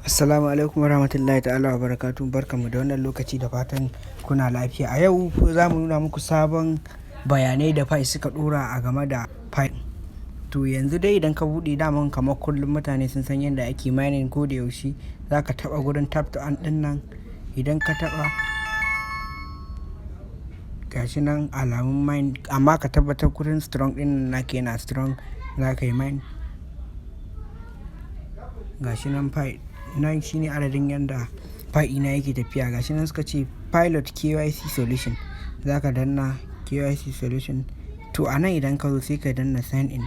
Assalamu alaikum warahmatullahi ta'ala wa barakatuhu, barkanmu da wannan lokaci da fatan kuna lafiya. A yau za mu nuna muku sabon bayanai da fai suka dora a game da fai. To yanzu dai idan ka buɗe daman kamar kullum mutane sun san yadda ake mining ko da yaushe. Za ka taɓa gurin tap to earn ɗin nan, idan ka taɓa gashi nan alamun mine, amma ka tabbatar gurin strong ɗin nake yana strong za ka yi mine. Gashi nan fai nan shine adadin yanda fai ina yake tafiya. Gashi nan suka ce PiLoT KYC solution, za ka danna KYC solution. To a nan idan ka zo sai ka danna sign in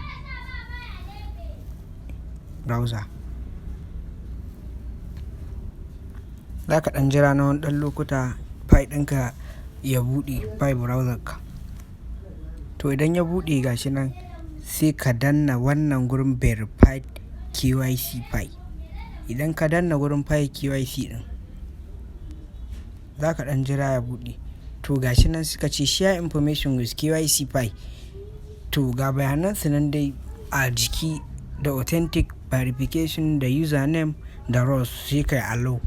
browser. Za ka ɗan jira na wani ɗan lokuta fai ɗinka ya buɗe fai browser ka. To idan ya buɗe gashi nan sai ka danna wannan gurin verified KYC fai. Idan ka danna gurin fai KYC ɗin za ka ɗan jira ya buɗe. To gashi nan suka ce share information with KYC fai. To ga bayanan su nan dai a jiki da authentic verification da username da rows, sai kai allow.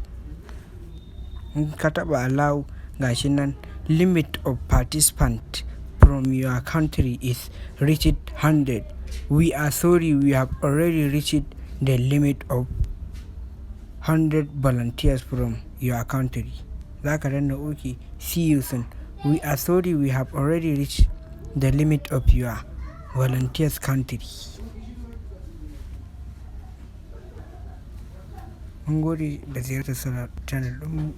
In ka taɓa allow gashi nan limit of participant from your country is reached 100. We are sorry, we have already reached the limit of 100 volunteers from your country. Za ka danna OK, see you soon. We are sorry, we have already reached the limit of your volunteers country. Mun gode da ziyartar channel ɗinmu.